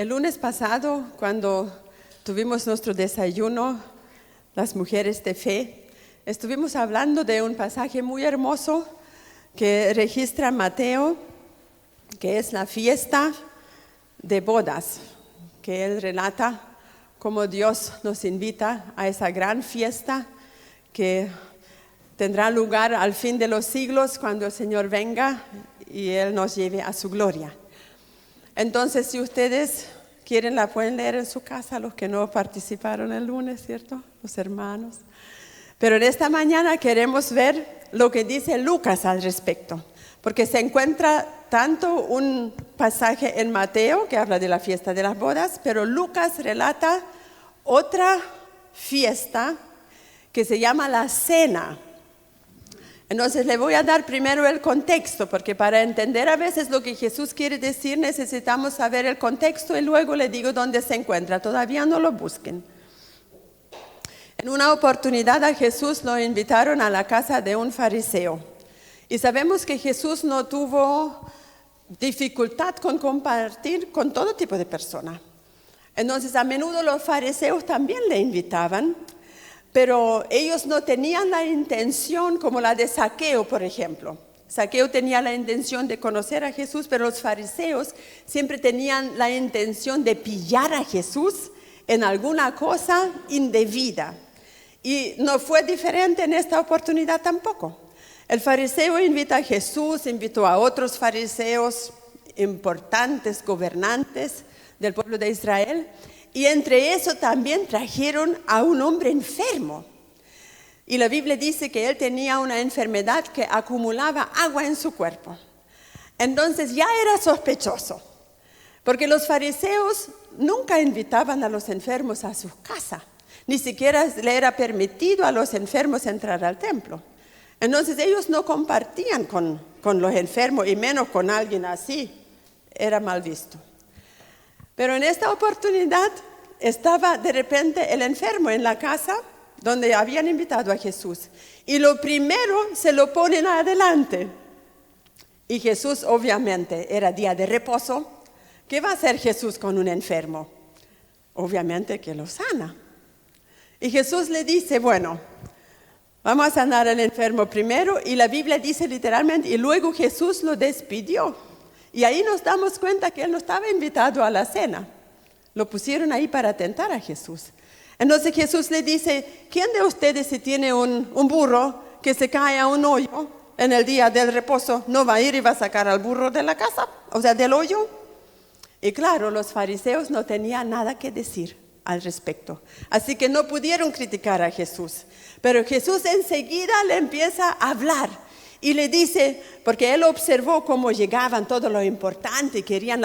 El lunes pasado, cuando tuvimos nuestro desayuno, las mujeres de fe, estuvimos hablando de un pasaje muy hermoso que registra Mateo, que es la fiesta de bodas, que él relata cómo Dios nos invita a esa gran fiesta que tendrá lugar al fin de los siglos cuando el Señor venga y Él nos lleve a su gloria. Entonces, si ustedes quieren, la pueden leer en su casa, los que no participaron el lunes, ¿cierto? Los hermanos. Pero en esta mañana queremos ver lo que dice Lucas al respecto, porque se encuentra tanto un pasaje en Mateo que habla de la fiesta de las bodas, pero Lucas relata otra fiesta que se llama la cena. Entonces le voy a dar primero el contexto, porque para entender a veces lo que Jesús quiere decir necesitamos saber el contexto y luego le digo dónde se encuentra. Todavía no lo busquen. En una oportunidad a Jesús lo invitaron a la casa de un fariseo. Y sabemos que Jesús no tuvo dificultad con compartir con todo tipo de personas. Entonces a menudo los fariseos también le invitaban, pero ellos no tenían la intención como la de Zaqueo, por ejemplo. Zaqueo tenía la intención de conocer a Jesús, pero los fariseos siempre tenían la intención de pillar a Jesús en alguna cosa indebida. Y no fue diferente en esta oportunidad tampoco. El fariseo invita a Jesús, invitó a otros fariseos importantes, gobernantes del pueblo de Israel, y entre eso también trajeron a un hombre enfermo. Y la Biblia dice que él tenía una enfermedad que acumulaba agua en su cuerpo. Entonces ya era sospechoso, porque los fariseos nunca invitaban a los enfermos a su casa, ni siquiera le era permitido a los enfermos entrar al templo. Entonces ellos no compartían con los enfermos, y menos con alguien así, era mal visto. Pero en esta oportunidad estaba de repente el enfermo en la casa donde habían invitado a Jesús. Y lo primero se lo ponen adelante. Y Jesús, obviamente, era día de reposo. ¿Qué va a hacer Jesús con un enfermo? Obviamente que lo sana. Y Jesús le dice, bueno, vamos a sanar al enfermo primero. Y la Biblia dice literalmente, y luego Jesús lo despidió. Y ahí nos damos cuenta que él no estaba invitado a la cena. Lo pusieron ahí para tentar a Jesús. Entonces Jesús le dice, ¿quién de ustedes si tiene un burro que se cae a un hoyo en el día del reposo, no va a ir y va a sacar al burro de la casa, o sea, del hoyo? Y claro, los fariseos no tenían nada que decir al respecto. Así que no pudieron criticar a Jesús. Pero Jesús enseguida le empieza a hablar. Y le dice, porque él observó cómo llegaban todo lo importante y querían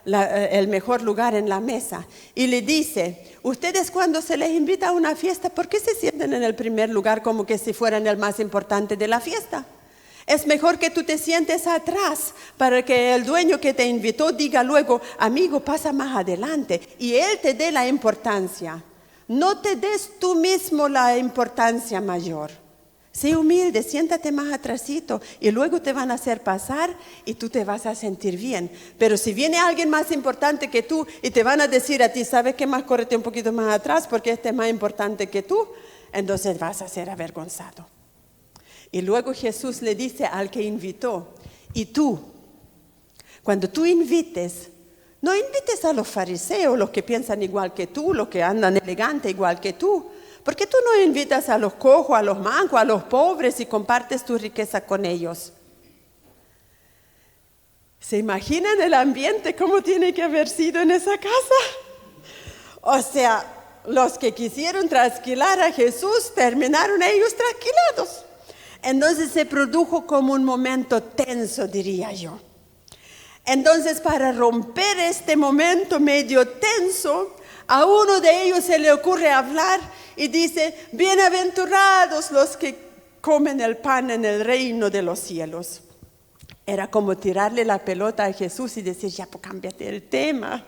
el mejor lugar en la mesa. Y le dice, ustedes cuando se les invita a una fiesta, ¿por qué se sienten en el primer lugar como que si fueran el más importante de la fiesta? Es mejor que tú te sientes atrás para que el dueño que te invitó diga luego, amigo, pasa más adelante. Y él te dé la importancia. No te des tú mismo la importancia mayor. Sé humilde, siéntate más atrasito y luego te van a hacer pasar y tú te vas a sentir bien. Pero si viene alguien más importante que tú y te van a decir a ti, ¿sabes qué más? Córrete un poquito más atrás porque este es más importante que tú, entonces vas a ser avergonzado. Y luego Jesús le dice al que invitó, y tú, cuando tú invites, no invites a los fariseos, los que piensan igual que tú, los que andan elegante igual que tú. ¿Por qué tú no invitas a los cojos, a los mancos, a los pobres y compartes tu riqueza con ellos? ¿Se imaginan el ambiente cómo tiene que haber sido en esa casa? O sea, los que quisieron trasquilar a Jesús terminaron ellos trasquilados. Entonces se produjo como un momento tenso, diría yo. Entonces, para romper este momento medio tenso, a uno de ellos se le ocurre hablar y dice, bienaventurados los que comen el pan en el reino de los cielos. Era como tirarle la pelota a Jesús y decir, ya, pues cámbiate el tema.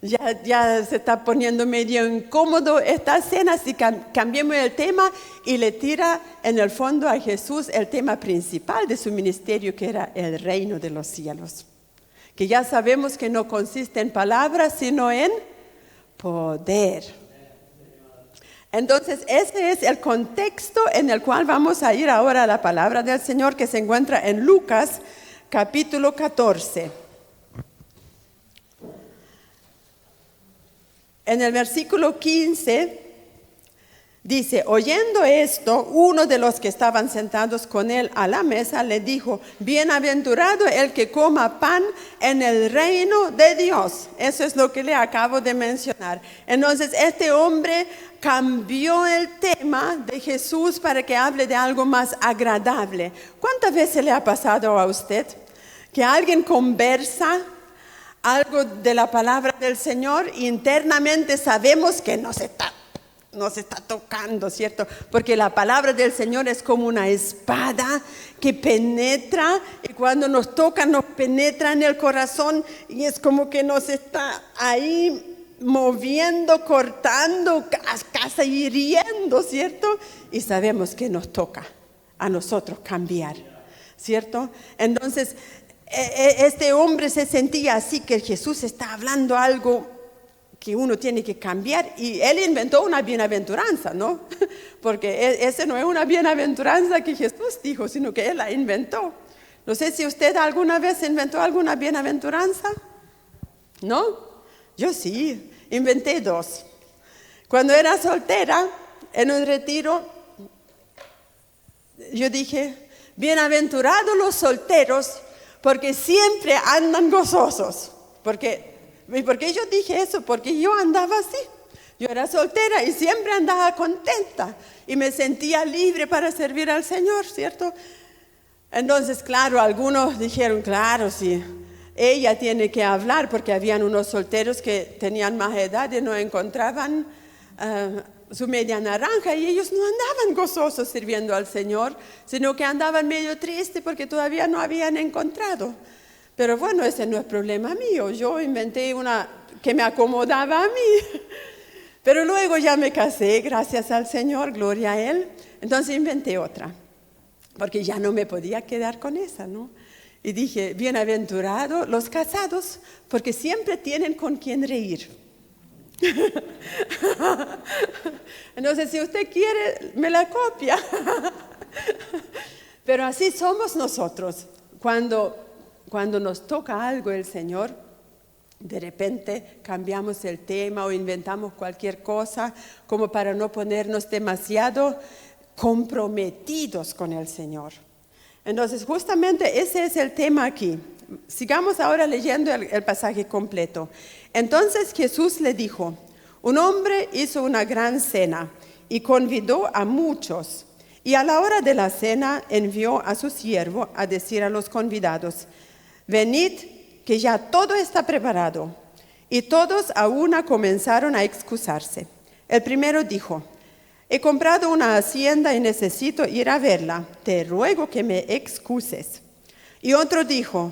Ya se está poniendo medio incómodo esta cena, así cambiemos el tema, y le tira en el fondo a Jesús el tema principal de su ministerio, que era el reino de los cielos. que ya sabemos que no consiste en palabras, sino en poder. Entonces, ese es el contexto en el cual vamos a ir ahora a la palabra del Señor, que se encuentra en Lucas, capítulo 14. En el versículo 15 dice: oyendo esto, uno de los que estaban sentados con él a la mesa le dijo: bienaventurado el que coma pan en el reino de Dios. Eso es lo que le acabo de mencionar. Entonces, este hombre cambió el tema de Jesús para que hable de algo más agradable. ¿Cuántas veces le ha pasado a usted que alguien conversa algo de la palabra del Señor y internamente sabemos que no se está tocando, ¿cierto? Porque la palabra del Señor es como una espada que penetra, y cuando nos toca nos penetra en el corazón y es como que nos está ahí moviendo, cortando, casi hiriendo, ¿cierto? Y sabemos que nos toca a nosotros cambiar, ¿cierto? Entonces, este hombre se sentía así, que Jesús está hablando algo que uno tiene que cambiar, y él inventó una bienaventuranza, ¿no? Porque esa no es una bienaventuranza que Jesús dijo, sino que él la inventó. No sé si usted alguna vez inventó alguna bienaventuranza. ¿No? Yo sí, inventé 2. Cuando era soltera, en un retiro, yo dije: bienaventurados los solteros, porque siempre andan gozosos. ¿Por qué yo dije eso? Porque yo andaba así. Yo era soltera y siempre andaba contenta y me sentía libre para servir al Señor, ¿cierto? Entonces, claro, algunos dijeron: claro, sí, ella tiene que hablar, porque habían unos solteros que tenían más edad y no encontraban su media naranja, y ellos no andaban gozosos sirviendo al Señor, sino que andaban medio tristes porque todavía no habían encontrado. Pero bueno, ese no es problema mío. Yo inventé una que me acomodaba a mí. Pero luego ya me casé, gracias al Señor, gloria a Él. Entonces inventé otra, porque ya no me podía quedar con esa, ¿no? Y dije: bienaventurados los casados, porque siempre tienen con quien reír. Entonces, si usted quiere, me la copia. Pero así somos nosotros. Cuando nos toca algo el Señor, de repente cambiamos el tema o inventamos cualquier cosa, como para no ponernos demasiado comprometidos con el Señor. Entonces, justamente ese es el tema aquí. Sigamos ahora leyendo el pasaje completo. Entonces Jesús le dijo: un hombre hizo una gran cena y convidó a muchos. Y a la hora de la cena envió a su siervo a decir a los convidados: venid, que ya todo está preparado. Y todos a una comenzaron a excusarse. El primero dijo: he comprado una hacienda y necesito ir a verla. Te ruego que me excuses. Y otro dijo: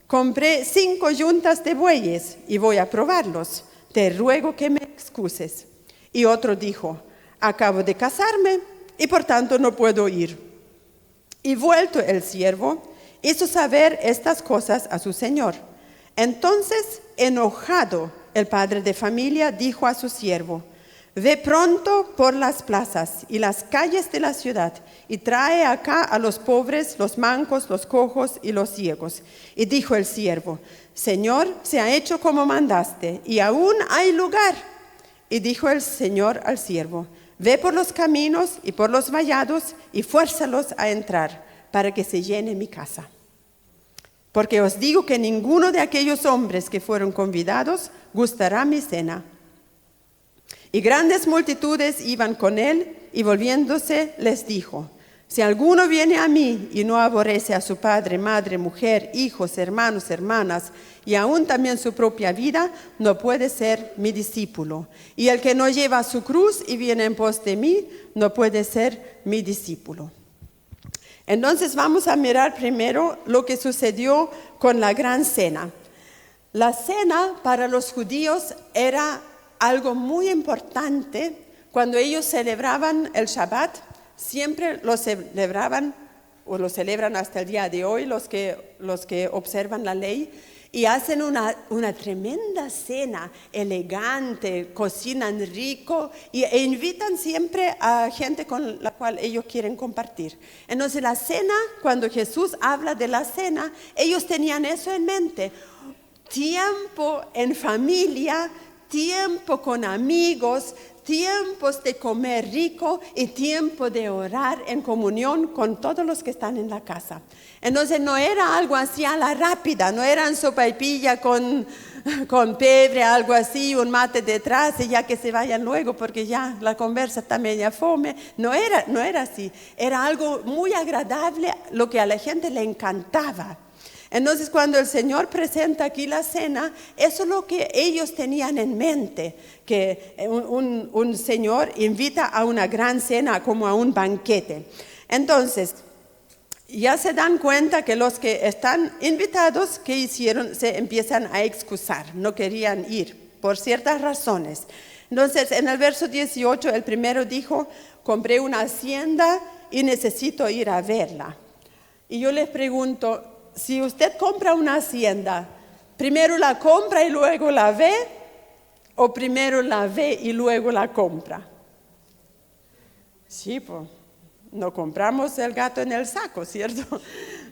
compré 5 yuntas de bueyes y voy a probarlos. Te ruego que me excuses. Y otro dijo: acabo de casarme y por tanto no puedo ir. Y vuelto el siervo, hizo saber estas cosas a su señor. Entonces, enojado, el padre de familia dijo a su siervo: ve pronto por las plazas y las calles de la ciudad y trae acá a los pobres, los mancos, los cojos y los ciegos. Y dijo el siervo: Señor, se ha hecho como mandaste y aún hay lugar. Y dijo el Señor al siervo: ve por los caminos y por los vallados y fuérzalos a entrar, para que se llene mi casa. Porque os digo que ninguno de aquellos hombres que fueron convidados gustará mi cena. Y grandes multitudes iban con él, y volviéndose les dijo: si alguno viene a mí y no aborrece a su padre, madre, mujer, hijos, hermanos, hermanas, y aún también su propia vida, no puede ser mi discípulo. Y el que no lleva su cruz y viene en pos de mí, no puede ser mi discípulo. Entonces vamos a mirar primero lo que sucedió con la gran cena. La cena para los judíos era algo muy importante. Cuando ellos celebraban el Shabbat, siempre lo celebraban, o lo celebran hasta el día de hoy los que observan la ley, y hacen una tremenda cena elegante, cocinan rico e invitan siempre a gente con la cual ellos quieren compartir. Entonces la cena, cuando Jesús habla de la cena, ellos tenían eso en mente: tiempo en familia, tiempo con amigos, tiempos de comer rico y tiempo de orar en comunión con todos los que están en la casa. Entonces no era algo así a la rápida, no eran sopaipilla con pebre, algo así, un mate detrás y ya que se vayan luego porque ya la conversa está media fome. No era así, era algo muy agradable, lo que a la gente le encantaba. Entonces cuando el Señor presenta aquí la cena, eso es lo que ellos tenían en mente, que un Señor invita a una gran cena como a un banquete. Entonces ya se dan cuenta que los que están invitados, ¿qué hicieron? Se empiezan a excusar, no querían ir por ciertas razones. Entonces en el verso 18 el primero dijo: compré una hacienda y necesito ir a verla. Y yo les pregunto, si usted compra una hacienda, ¿primero la compra y luego la ve? ¿O primero la ve y luego la compra? Sí, pues no compramos el gato en el saco, ¿cierto?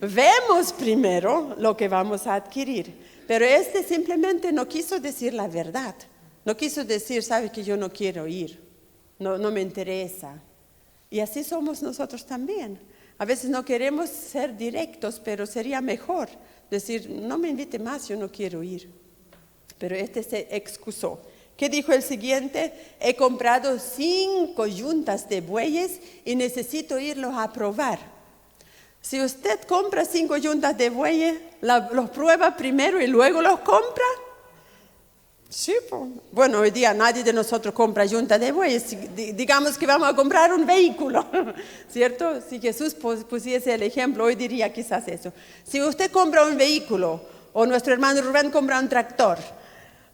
Vemos primero lo que vamos a adquirir. Pero simplemente no quiso decir la verdad. No quiso decir: sabe que yo no quiero ir, no me interesa. Y así somos nosotros también. A veces no queremos ser directos, pero sería mejor decir: no me invite más, yo no quiero ir. Pero se excusó. ¿Qué dijo el siguiente? He comprado 5 yuntas de bueyes y necesito irlos a probar. Si usted compra 5 yuntas de bueyes, los prueba primero y luego los compra. Sí, pues. Bueno, hoy día nadie de nosotros compra yunta de bueyes. Digamos que vamos a comprar un vehículo, ¿cierto? Si Jesús pusiese el ejemplo, hoy diría quizás eso. Si usted compra un vehículo, o nuestro hermano Rubén compra un tractor,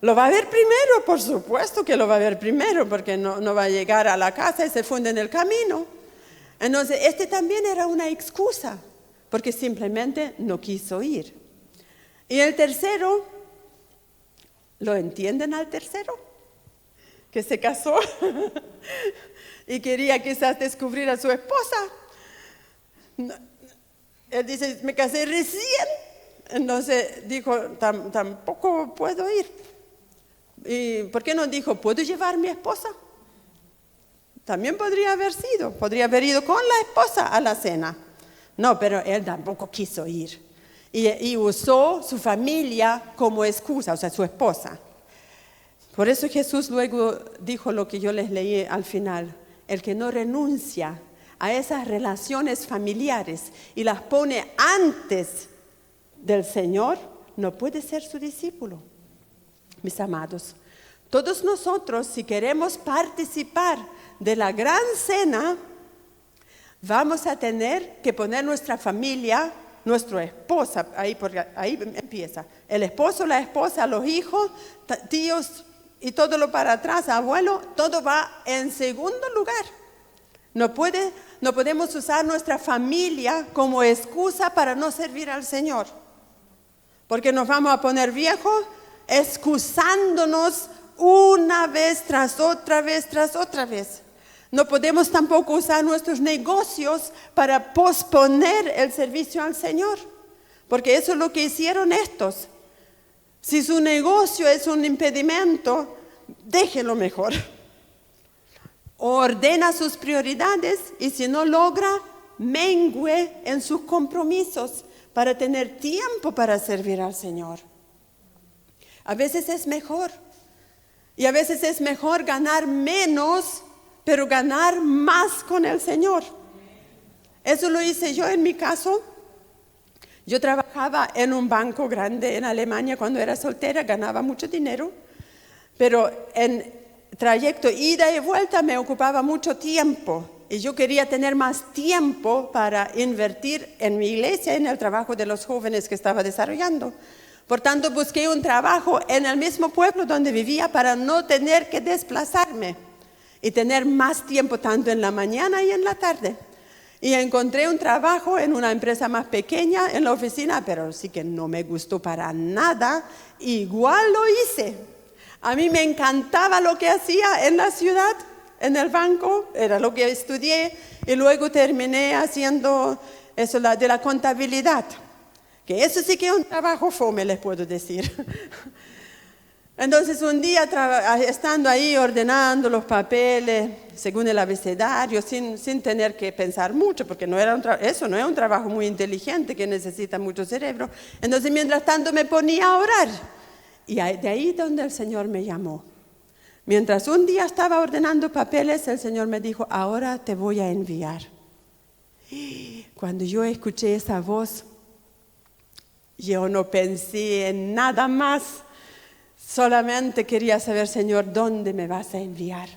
¿lo va a ver primero? Por supuesto que lo va a ver primero, porque no va a llegar a la casa y se funde en el camino. Entonces, también era una excusa, porque simplemente no quiso ir. Y el tercero, ¿lo entienden al tercero? Que se casó y quería quizás descubrir a su esposa. Él dice: me casé recién. Entonces dijo: tampoco puedo ir. ¿Y por qué no dijo: puedo llevar a mi esposa? También podría haber ido con la esposa a la cena. No, pero él tampoco quiso ir. Y usó su familia como excusa, o sea, su esposa. Por eso Jesús luego dijo lo que yo les leí al final: el que no renuncia a esas relaciones familiares y las pone antes del Señor, no puede ser su discípulo. Mis amados, todos nosotros, si queremos participar de la gran cena, vamos a tener que poner nuestra familia, nuestra esposa, porque ahí empieza, el esposo, la esposa, los hijos, tíos y todo lo para atrás, abuelo, todo va en segundo lugar. No podemos usar nuestra familia como excusa para no servir al Señor, porque nos vamos a poner viejos excusándonos una vez tras otra vez. No podemos tampoco usar nuestros negocios para posponer el servicio al Señor, porque eso es lo que hicieron estos. Si su negocio es un impedimento, déjelo mejor. Ordena sus prioridades y si no logra, mengue en sus compromisos para tener tiempo para servir al Señor. A veces es mejor, y a veces es mejor ganar menos, pero ganar más con el Señor. Eso lo hice yo en mi caso. Yo trabajaba en un banco grande en Alemania cuando era soltera, ganaba mucho dinero, pero en trayecto ida y vuelta me ocupaba mucho tiempo y yo quería tener más tiempo para invertir en mi iglesia, en el trabajo de los jóvenes que estaba desarrollando. Por tanto, busqué un trabajo en el mismo pueblo donde vivía para no tener que desplazarme y tener más tiempo tanto en la mañana y en la tarde. Y encontré un trabajo en una empresa más pequeña en la oficina, pero sí que no me gustó para nada. Igual lo hice. A mí me encantaba lo que hacía en la ciudad, en el banco, era lo que estudié. Y luego terminé haciendo eso de la contabilidad. Que eso sí que es un trabajo fome, les puedo decir. Entonces un día estando ahí ordenando los papeles según el abecedario, sin tener que pensar mucho, porque eso no es un trabajo muy inteligente que necesita mucho cerebro. Entonces mientras tanto me ponía a orar. Y de ahí donde el Señor me llamó. Mientras un día estaba ordenando papeles, el Señor me dijo, ahora te voy a enviar. Cuando yo escuché esa voz, yo no pensé en nada más. Solamente quería saber, Señor, ¿dónde me vas a enviar?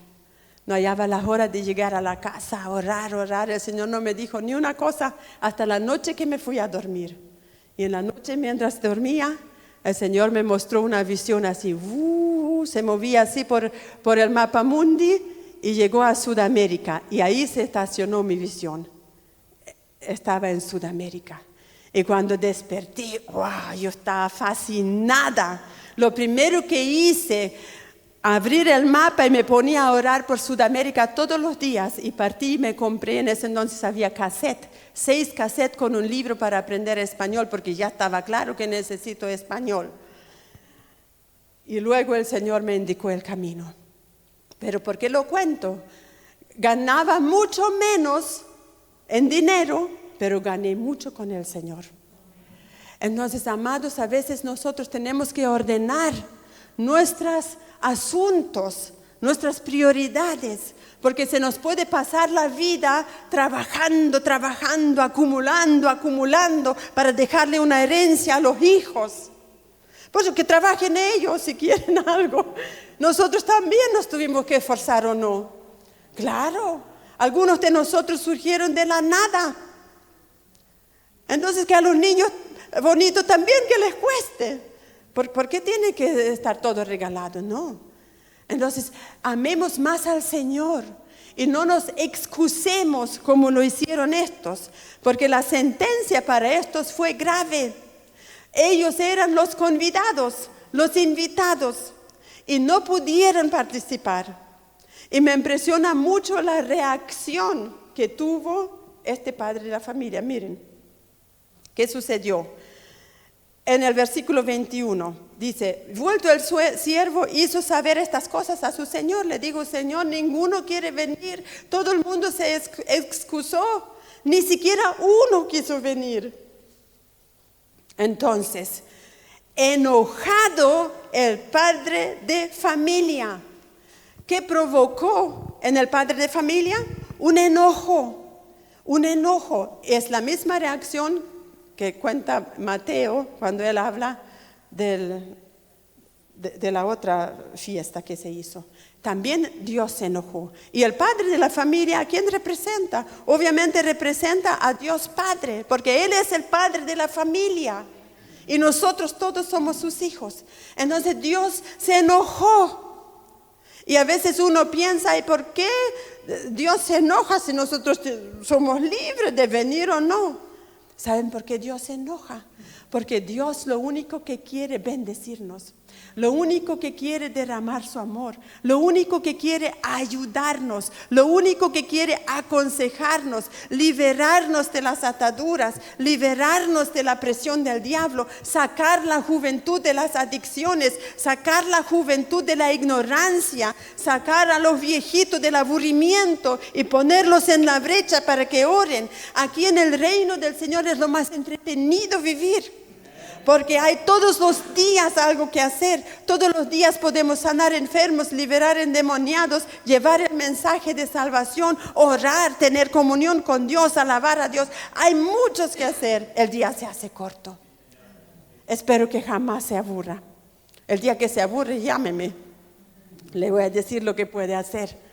No hallaba las horas de llegar a la casa, a orar. El Señor no me dijo ni una cosa hasta la noche que me fui a dormir. Y en la noche, mientras dormía, el Señor me mostró una visión así. Se movía así por el mapa mundi y llegó a Sudamérica. Y ahí se estacionó mi visión. Estaba en Sudamérica. Y cuando desperté, yo estaba fascinada. Lo primero que hice, abrir el mapa y me ponía a orar por Sudamérica todos los días. Y partí y me compré, en ese entonces había 6 cassettes con un libro para aprender español, porque ya estaba claro que necesito español. Y luego el Señor me indicó el camino. Pero ¿por qué lo cuento? Ganaba mucho menos en dinero, pero gané mucho con el Señor. Entonces, amados, a veces nosotros tenemos que ordenar nuestros asuntos, nuestras prioridades, porque se nos puede pasar la vida trabajando, acumulando para dejarle una herencia a los hijos. Pues que trabajen ellos si quieren algo. Nosotros también nos tuvimos que esforzar, ¿o no? Claro, algunos de nosotros surgieron de la nada. Entonces que a los niños bonito también que les cueste. ¿Por qué tiene que estar todo regalado? No. Entonces, amemos más al Señor y no nos excusemos como lo hicieron estos, porque la sentencia para estos fue grave. Ellos eran los convidados, los invitados, y no pudieron participar. Y me impresiona mucho la reacción que tuvo este padre de la familia. Miren, ¿qué sucedió? En el versículo 21 dice, vuelto el siervo hizo saber estas cosas a su señor. Le digo, Señor, ninguno quiere venir. Todo el mundo se excusó. Ni siquiera uno quiso venir. Entonces, enojado el padre de familia. ¿Qué provocó en el padre de familia? Un enojo. Un enojo. Es la misma reacción que cuenta Mateo cuando él habla de la otra fiesta que se hizo. También Dios se enojó. Y el padre de la familia, ¿a quién representa? Obviamente representa a Dios Padre, porque Él es el padre de la familia. Y nosotros todos somos sus hijos. Entonces Dios se enojó. Y a veces uno piensa, ¿y por qué Dios se enoja si nosotros somos libres de venir o no? ¿Saben por qué Dios se enoja? Porque Dios lo único que quiere es bendecirnos. Lo único que quiere es derramar su amor. Lo único que quiere ayudarnos. Lo único que quiere aconsejarnos. Liberarnos de las ataduras. Liberarnos de la presión del diablo. Sacar la juventud de las adicciones. Sacar la juventud de la ignorancia. Sacar a los viejitos del aburrimiento. Y ponerlos en la brecha para que oren. Aquí en el reino del Señor es lo más entretenido vivir. Porque hay todos los días algo que hacer. Todos los días podemos sanar enfermos, liberar endemoniados, llevar el mensaje de salvación, orar, tener comunión con Dios, alabar a Dios. Hay muchos que hacer. El día se hace corto. Espero que jamás se aburra. El día que se aburre, llámeme. Le voy a decir lo que puede hacer.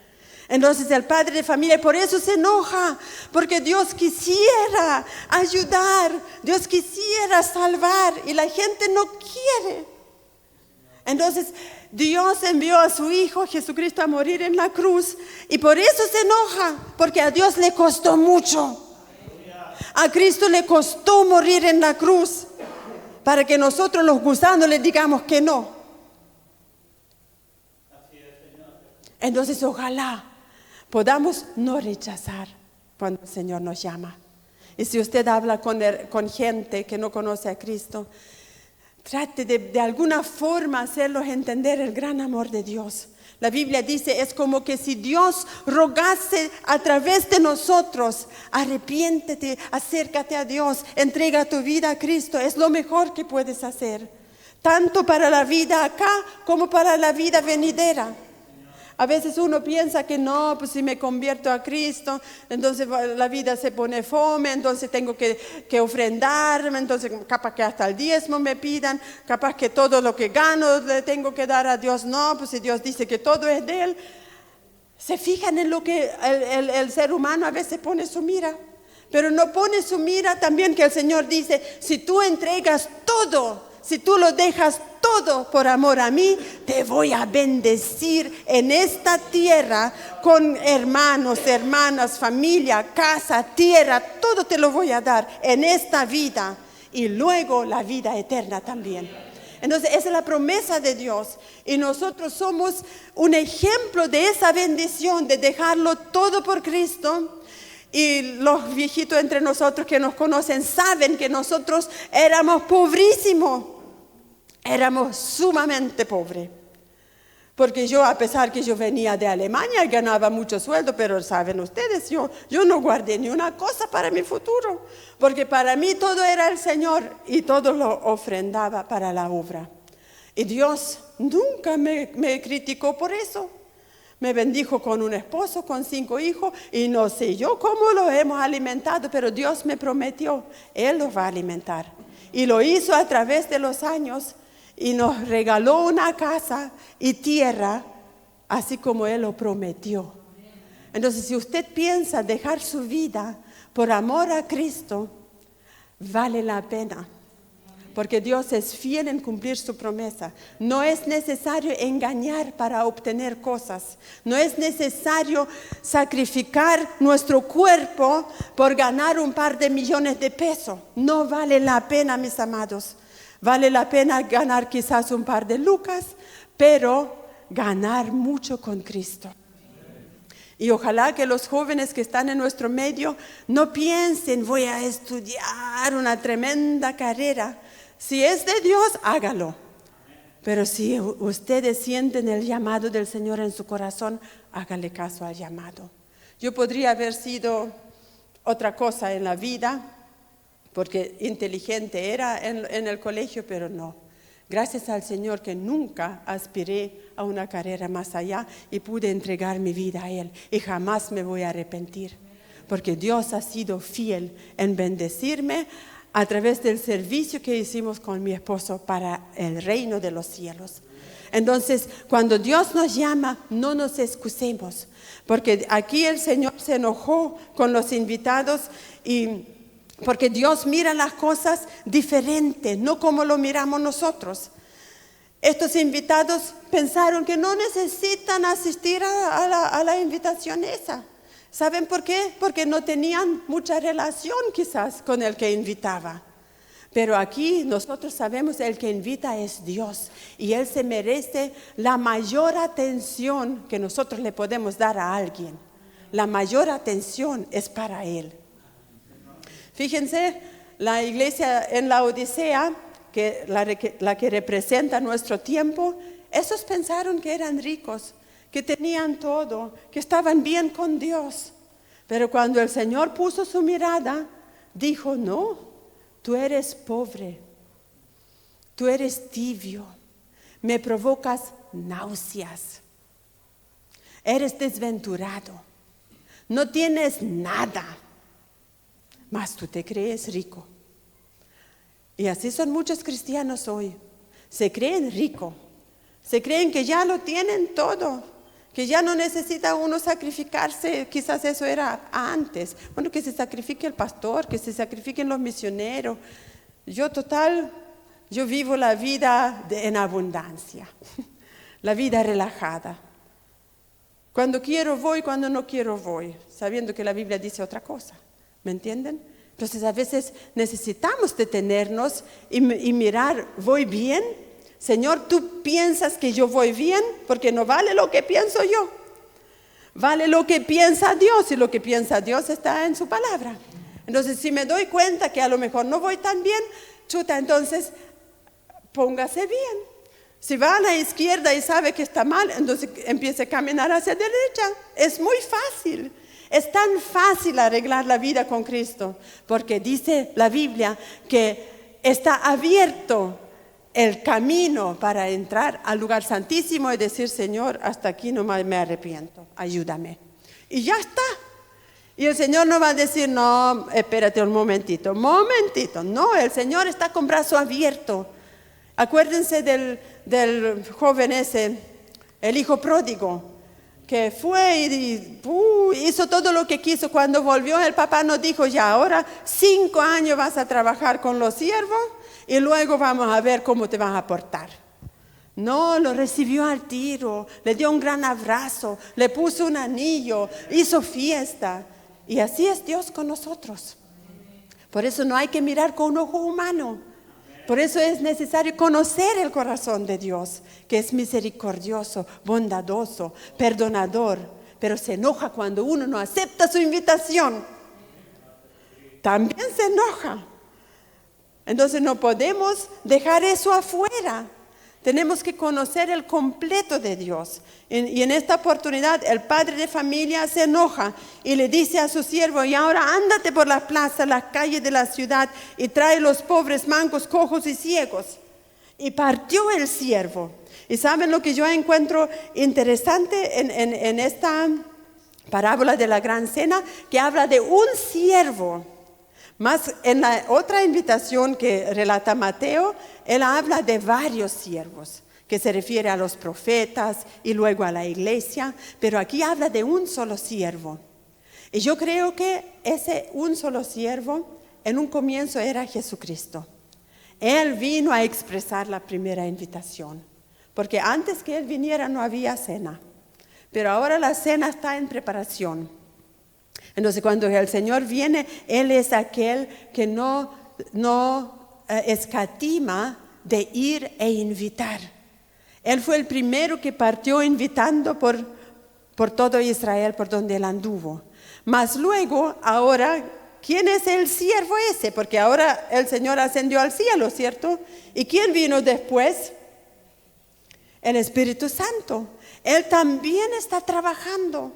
Entonces el padre de familia por eso se enoja, porque Dios quisiera ayudar, Dios quisiera salvar y la gente no quiere. Entonces Dios envió a su Hijo Jesucristo a morir en la cruz y por eso se enoja, porque a Dios le costó mucho. A Cristo le costó morir en la cruz para que nosotros los gusanos le digamos que no. Entonces ojalá podamos no rechazar cuando el Señor nos llama. Y si usted habla con gente que no conoce a Cristo, trate de alguna forma hacerlos entender el gran amor de Dios. La Biblia dice, es como que si Dios rogase a través de nosotros, arrepiéntete, acércate a Dios, entrega tu vida a Cristo. Es lo mejor que puedes hacer, tanto para la vida acá como para la vida venidera. A veces uno piensa que no, pues si me convierto a Cristo, entonces la vida se pone fome, entonces tengo que ofrendarme, entonces capaz que hasta el diezmo me pidan, capaz que todo lo que gano le tengo que dar a Dios. No, pues si Dios dice que todo es de Él. Se fijan en lo que el ser humano a veces pone su mira, pero no pone su mira también que el Señor dice, si tú entregas todo, si tú lo dejas todo por amor a mí, te voy a bendecir en esta tierra con hermanos, hermanas, familia, casa, tierra, todo te lo voy a dar en esta vida y luego la vida eterna también. Entonces esa es la promesa de Dios y nosotros somos un ejemplo de esa bendición, de dejarlo todo por Cristo. Y los viejitos entre nosotros que nos conocen saben que nosotros éramos pobrísimos. Éramos sumamente pobres, porque yo, a pesar que yo venía de Alemania y ganaba mucho sueldo, pero saben ustedes, yo no guardé ni una cosa para mi futuro, porque para mí todo era el Señor y todo lo ofrendaba para la obra. Y Dios nunca me criticó por eso. Me bendijo con un esposo, con 5 hijos, y no sé yo cómo lo hemos alimentado, pero Dios me prometió, Él los va a alimentar. Y lo hizo a través de los años. Y nos regaló una casa y tierra, así como Él lo prometió. Entonces, si usted piensa dejar su vida por amor a Cristo, vale la pena. Porque Dios es fiel en cumplir su promesa. No es necesario engañar para obtener cosas. No es necesario sacrificar nuestro cuerpo por ganar un par de millones de pesos. No vale la pena, mis amados. Vale la pena ganar quizás un par de lucas, pero ganar mucho con Cristo. Y ojalá que los jóvenes que están en nuestro medio no piensen, voy a estudiar una tremenda carrera. Si es de Dios, hágalo. Pero si ustedes sienten el llamado del Señor en su corazón, hágale caso al llamado. Yo podría haber sido otra cosa en la vida, porque inteligente era en el colegio, pero no. Gracias al Señor que nunca aspiré a una carrera más allá y pude entregar mi vida a Él. Y jamás me voy a arrepentir, porque Dios ha sido fiel en bendecirme a través del servicio que hicimos con mi esposo para el reino de los cielos. Entonces, cuando Dios nos llama, no nos excusemos, porque aquí el Señor se enojó con los invitados porque Dios mira las cosas diferente, no como lo miramos nosotros. Estos invitados pensaron que no necesitan asistir a la invitación esa. ¿Saben por qué? Porque no tenían mucha relación quizás con el que invitaba. Pero aquí nosotros sabemos el que invita es Dios y Él se merece la mayor atención que nosotros le podemos dar a alguien. La mayor atención es para Él. Fíjense, la iglesia en la Odisea, la que representa nuestro tiempo, esos pensaron que eran ricos, que tenían todo, que estaban bien con Dios. Pero cuando el Señor puso su mirada, dijo, no, tú eres pobre, tú eres tibio, me provocas náuseas, eres desventurado, no tienes nada. Mas tú te crees rico. Y así son muchos cristianos hoy. Se creen ricos. Se creen que ya lo tienen todo. Que ya no necesita uno sacrificarse. Quizás eso era antes. Bueno, que se sacrifique el pastor, que se sacrifiquen los misioneros. Yo vivo la vida en abundancia. La vida relajada. Cuando quiero voy, cuando no quiero voy. Sabiendo que la Biblia dice otra cosa. ¿Me entienden? Entonces a veces necesitamos detenernos y mirar, ¿voy bien? Señor, ¿tú piensas que yo voy bien? Porque no vale lo que pienso yo. Vale lo que piensa Dios, y lo que piensa Dios está en su palabra. Entonces, si me doy cuenta que a lo mejor no voy tan bien, entonces póngase bien. Si va a la izquierda y sabe que está mal, entonces empiece a caminar hacia la derecha. Es muy fácil. Es tan fácil arreglar la vida con Cristo, porque dice la Biblia que está abierto el camino para entrar al lugar santísimo y decir, Señor, hasta aquí nomás me arrepiento, ayúdame. Y ya está. Y el Señor no va a decir, no, espérate un momentito. No, el Señor está con brazo abierto. Acuérdense del joven ese, el hijo pródigo, que fue y hizo todo lo que quiso. Cuando volvió, el papá nos dijo, ya, ahora 5 años vas a trabajar con los siervos y luego vamos a ver cómo te vas a portar. No, lo recibió al tiro, le dio un gran abrazo, le puso un anillo, hizo fiesta. Y así es Dios con nosotros. Por eso no hay que mirar con un ojo humano. Por eso es necesario conocer el corazón de Dios, que es misericordioso, bondadoso, perdonador, pero se enoja cuando uno no acepta su invitación. También se enoja. Entonces no podemos dejar eso afuera. Tenemos que conocer el completo de Dios. Y en esta oportunidad el padre de familia se enoja y le dice a su siervo, y ahora ándate por la plaza, las calles de la ciudad y trae los pobres, mancos, cojos y ciegos. Y partió el siervo. Y ¿saben lo que yo encuentro interesante en esta parábola de la gran cena? Que habla de un siervo. Más en la otra invitación que relata Mateo, él habla de varios siervos, que se refiere a los profetas y luego a la iglesia, pero aquí habla de un solo siervo. Y yo creo que ese un solo siervo en un comienzo era Jesucristo. Él vino a expresar la primera invitación, porque antes que él viniera no había cena, pero ahora la cena está en preparación. Entonces cuando el Señor viene, Él es aquel que no escatima de ir e invitar. Él fue el primero que partió invitando por todo Israel, por donde Él anduvo. Mas luego, ahora, ¿quién es el siervo ese? Porque ahora el Señor ascendió al cielo, ¿cierto? ¿Y quién vino después? El Espíritu Santo. Él también está trabajando.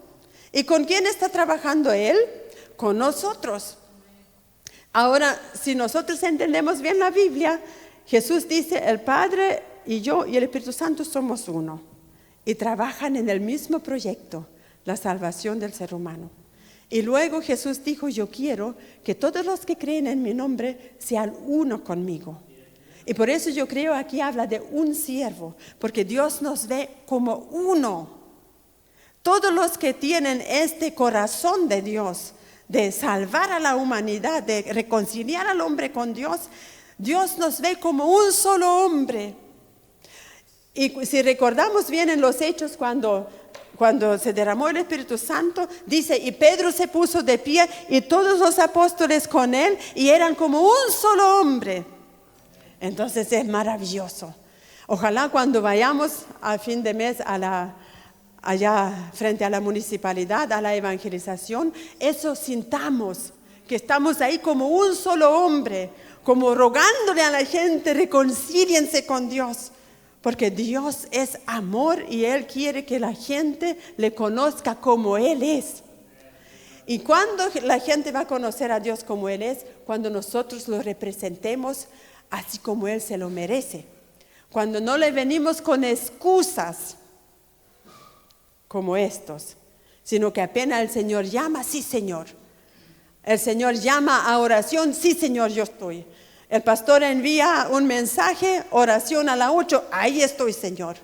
¿Y con quién está trabajando Él? Con nosotros. Ahora, si nosotros entendemos bien la Biblia, Jesús dice, el Padre y yo y el Espíritu Santo somos uno. Y trabajan en el mismo proyecto, la salvación del ser humano. Y luego Jesús dijo, yo quiero que todos los que creen en mi nombre sean uno conmigo. Y por eso yo creo aquí habla de un siervo, porque Dios nos ve como uno. Todos los que tienen este corazón de Dios, de salvar a la humanidad, de reconciliar al hombre con Dios, Dios nos ve como un solo hombre. Y si recordamos bien en los Hechos, cuando se derramó el Espíritu Santo, dice, y Pedro se puso de pie y todos los apóstoles con él, y eran como un solo hombre. Entonces es maravilloso. Ojalá cuando vayamos a fin de mes allá frente a la municipalidad, a la evangelización, eso sintamos, que estamos ahí como un solo hombre, como rogándole a la gente, reconcíliense con Dios, porque Dios es amor y Él quiere que la gente le conozca como Él es. Y cuando la gente va a conocer a Dios como Él es, cuando nosotros lo representemos así como Él se lo merece, cuando no le venimos con excusas como estos, sino que apenas el Señor llama, sí Señor. El Señor llama a oración, sí Señor, yo estoy. El pastor envía un mensaje, oración a las 8, ahí estoy Señor.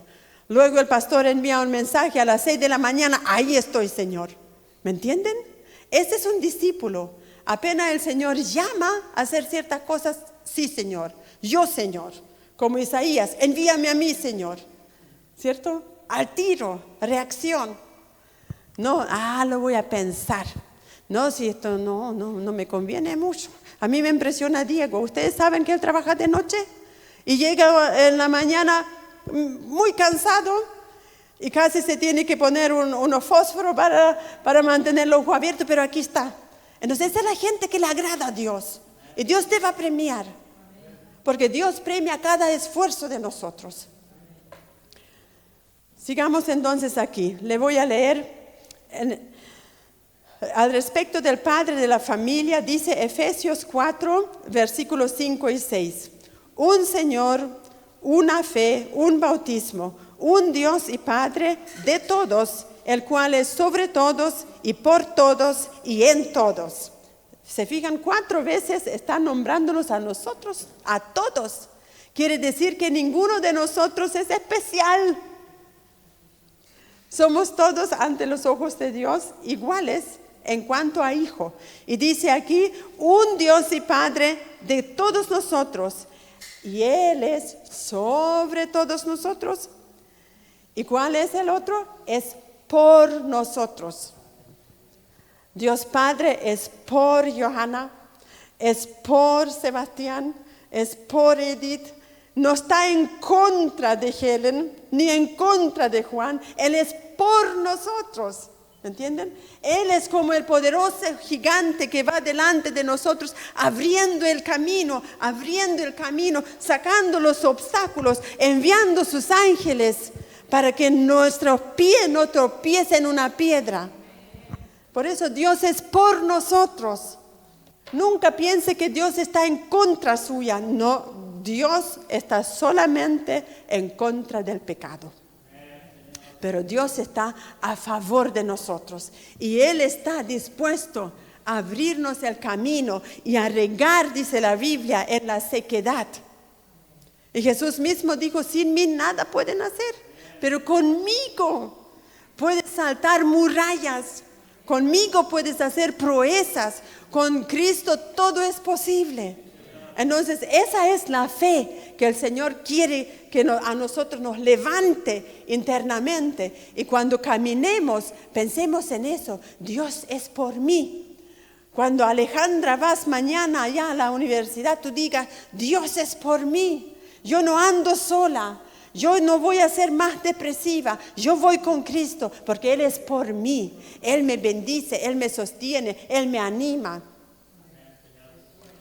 Luego el pastor envía un mensaje a las 6 de la mañana, ahí estoy Señor. ¿Me entienden? Ese es un discípulo. Apenas el Señor llama a hacer ciertas cosas, sí Señor, yo Señor. Como Isaías, envíame a mí Señor. ¿Cierto? Al tiro, reacción. No, lo voy a pensar. No, si esto no me conviene mucho. A mí me impresiona Diego. ¿Ustedes saben que él trabaja de noche? Y llega en la mañana muy cansado y casi se tiene que poner unos fósforos para mantener el ojo abierto, pero aquí está. Entonces esa es la gente que le agrada a Dios. Y Dios te va a premiar. Porque Dios premia cada esfuerzo de nosotros. Sigamos entonces aquí. Le voy a leer al respecto del padre de la familia, dice Efesios 4, versículos 5 y 6. Un Señor, una fe, un bautismo, un Dios y Padre de todos, el cual es sobre todos y por todos y en todos. Se fijan, 4 veces está nombrándonos a nosotros, a todos. Quiere decir que ninguno de nosotros es especial. Somos todos ante los ojos de Dios iguales en cuanto a hijo. Y dice aquí, un Dios y Padre de todos nosotros. Y Él es sobre todos nosotros. ¿Y cuál es el otro? Es por nosotros. Dios Padre es por Johanna, es por Sebastián, es por Edith. No está en contra de Helen, ni en contra de Juan. Él es por nosotros. ¿Entienden? Él es como el poderoso gigante que va delante de nosotros, abriendo el camino, sacando los obstáculos, enviando sus ángeles para que nuestros pies no tropiecen en una piedra. Por eso Dios es por nosotros. Nunca piense que Dios está en contra suya. No, Dios está solamente en contra del pecado. Pero Dios está a favor de nosotros y Él está dispuesto a abrirnos el camino y a regar, dice la Biblia, en la sequedad. Y Jesús mismo dijo, sin mí nada pueden hacer, pero conmigo puedes saltar murallas, conmigo puedes hacer proezas, con Cristo todo es posible. Entonces esa es la fe que el Señor quiere que a nosotros nos levante internamente. Y cuando caminemos, pensemos en eso. Dios es por mí. Cuando Alejandra vas mañana allá a la universidad, tú digas, Dios es por mí. Yo no ando sola. Yo no voy a ser más depresiva. Yo voy con Cristo porque Él es por mí. Él me bendice, Él me sostiene, Él me anima.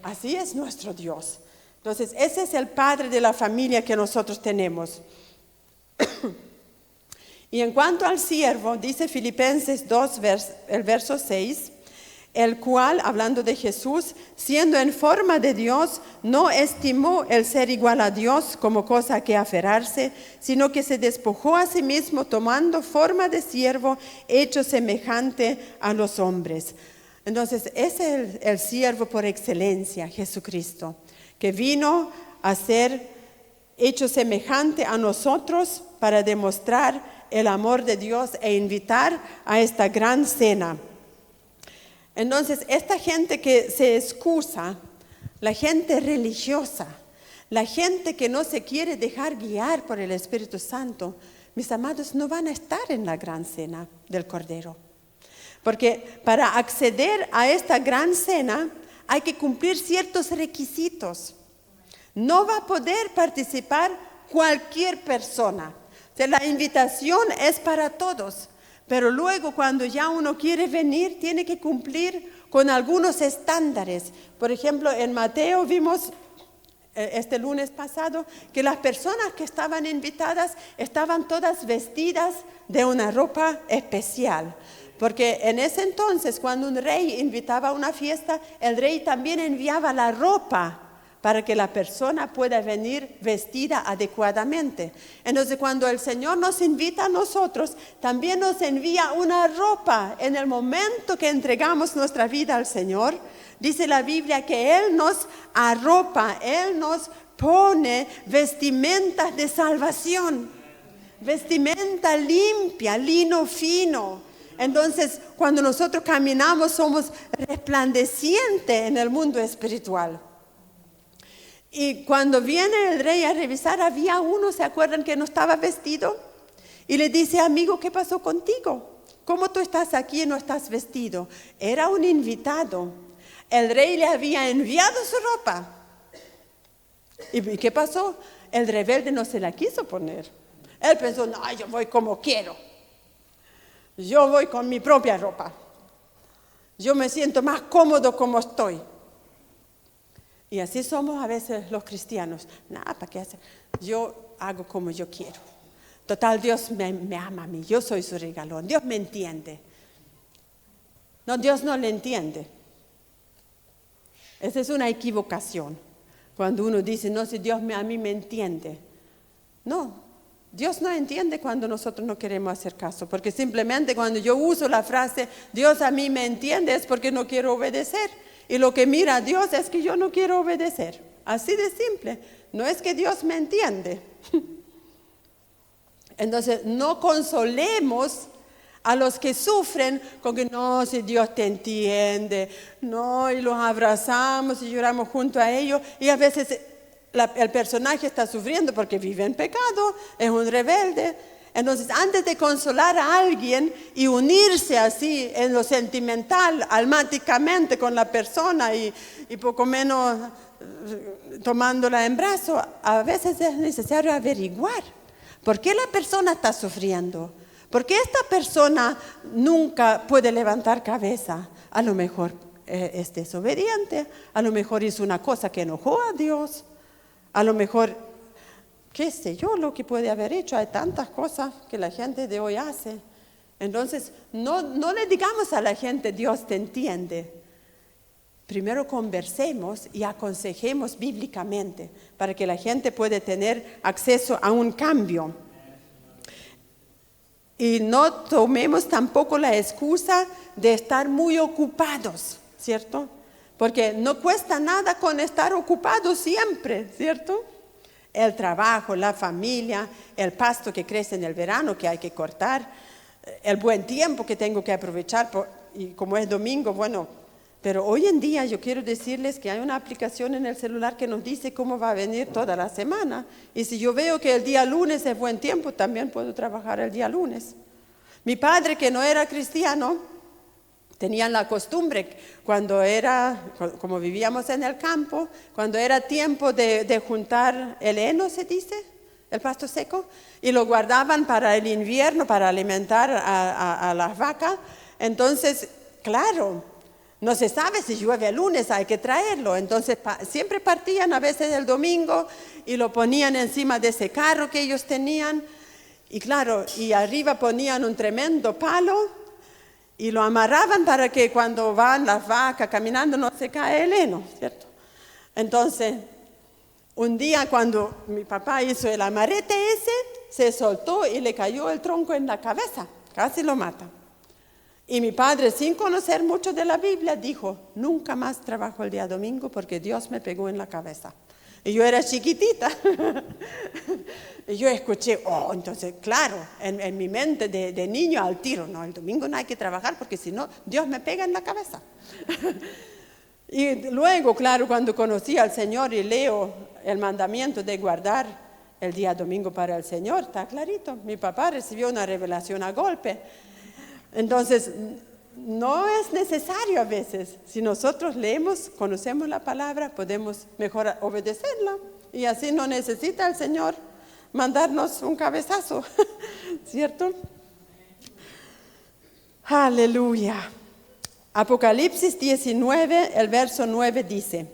Así es nuestro Dios. Entonces, ese es el padre de la familia que nosotros tenemos. Y en cuanto al siervo, dice Filipenses 2, el verso 6, el cual, hablando de Jesús, siendo en forma de Dios, no estimó el ser igual a Dios como cosa a que aferrarse, sino que se despojó a sí mismo, tomando forma de siervo, hecho semejante a los hombres. Entonces, ese es el siervo por excelencia, Jesucristo, que vino a ser hecho semejante a nosotros para demostrar el amor de Dios e invitar a esta gran cena. Entonces, esta gente que se excusa, la gente religiosa, la gente que no se quiere dejar guiar por el Espíritu Santo, mis amados, no van a estar en la gran cena del Cordero. Porque para acceder a esta gran cena hay que cumplir ciertos requisitos. No va a poder participar cualquier persona. O sea, la invitación es para todos. Pero luego cuando ya uno quiere venir, tiene que cumplir con algunos estándares. Por ejemplo, en Mateo vimos este lunes pasado que las personas que estaban invitadas estaban todas vestidas de una ropa especial. Porque en ese entonces, cuando un rey invitaba a una fiesta, el rey también enviaba la ropa para que la persona pueda venir vestida adecuadamente. Entonces, cuando el Señor nos invita a nosotros, también nos envía una ropa. En el momento que entregamos nuestra vida al Señor, dice la Biblia que Él nos arropa, Él nos pone vestimentas de salvación, vestimenta limpia, lino fino. Entonces, cuando nosotros caminamos, somos resplandecientes en el mundo espiritual. Y cuando viene el rey a revisar, había uno, ¿se acuerdan que no estaba vestido? Y le dice, amigo, ¿qué pasó contigo? ¿Cómo tú estás aquí y no estás vestido? Era un invitado. El rey le había enviado su ropa. ¿Y qué pasó? El rebelde no se la quiso poner. Él pensó, no, yo voy como quiero. Yo voy con mi propia ropa. Yo me siento más cómodo como estoy. Y así somos a veces los cristianos. Nada, ¿para qué hacer? Yo hago como yo quiero. Total, Dios me ama a mí. Yo soy su regalón. Dios me entiende. No, Dios no le entiende. Esa es una equivocación. Cuando uno dice, no, si Dios a mí me entiende. No, Dios no entiende cuando nosotros no queremos hacer caso. Porque simplemente cuando yo uso la frase, Dios a mí me entiende, es porque no quiero obedecer. Y lo que mira a Dios es que yo no quiero obedecer. Así de simple. No es que Dios me entiende. Entonces, no consolemos a los que sufren con que no, si Dios te entiende, no, y los abrazamos y lloramos junto a ellos. Y a veces el personaje está sufriendo porque vive en pecado, es un rebelde. Entonces, antes de consolar a alguien y unirse así en lo sentimental, almáticamente con la persona y poco menos tomándola en brazo, a veces es necesario averiguar por qué la persona está sufriendo. ¿Por qué esta persona nunca puede levantar cabeza? A lo mejor es desobediente, a lo mejor hizo una cosa que enojó a Dios, a lo mejor, qué sé yo, lo que puede haber hecho. Hay tantas cosas que la gente de hoy hace. Entonces, no le digamos a la gente, Dios te entiende. Primero conversemos y aconsejemos bíblicamente para que la gente pueda tener acceso a un cambio. Y no tomemos tampoco la excusa de estar muy ocupados, ¿cierto? Porque no cuesta nada con estar ocupados siempre, ¿cierto? El trabajo, la familia, el pasto que crece en el verano que hay que cortar, el buen tiempo que tengo que aprovechar, y como es domingo, bueno, pero hoy en día yo quiero decirles que hay una aplicación en el celular que nos dice cómo va a venir toda la semana. Y si yo veo que el día lunes es buen tiempo, también puedo trabajar el día lunes. Mi padre, que no era cristiano, tenía la costumbre, como vivíamos en el campo, cuando era tiempo de juntar el heno, se dice, el pasto seco, y lo guardaban para el invierno, para alimentar a las vacas. Entonces, claro, no se sabe si llueve el lunes, hay que traerlo. Entonces siempre partían a veces el domingo y lo ponían encima de ese carro que ellos tenían. Y claro, y arriba ponían un tremendo palo y lo amarraban para que cuando van las vacas caminando no se cae el heno, ¿cierto? Entonces, un día cuando mi papá hizo el amarrete ese, se soltó y le cayó el tronco en la cabeza, casi lo mata. Y mi padre, sin conocer mucho de la Biblia, dijo, nunca más trabajo el día domingo porque Dios me pegó en la cabeza. Y yo era chiquitita. Y yo escuché, entonces, claro, en mi mente de niño al tiro, no, el domingo no hay que trabajar porque si no, Dios me pega en la cabeza. Y luego, claro, cuando conocí al Señor y leo el mandamiento de guardar el día domingo para el Señor, está clarito. Mi papá recibió una revelación a golpe. Entonces, no es necesario a veces. Si nosotros leemos, conocemos la palabra, podemos mejor obedecerla. Y así no necesita el Señor mandarnos un cabezazo, ¿cierto? Aleluya. Apocalipsis 19, el verso 9 dice,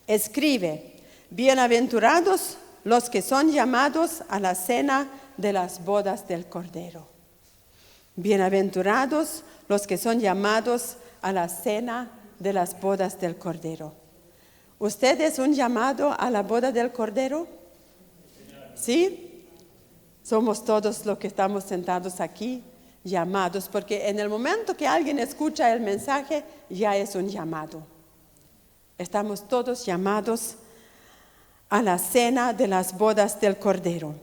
escribe, bienaventurados los que son llamados a la cena de las bodas del Cordero. Bienaventurados los que son llamados a la cena de las bodas del Cordero. ¿Usted es un llamado a la boda del Cordero? ¿Sí? Somos todos los que estamos sentados aquí llamados, porque en el momento que alguien escucha el mensaje, ya es un llamado. Estamos todos llamados a la cena de las bodas del Cordero.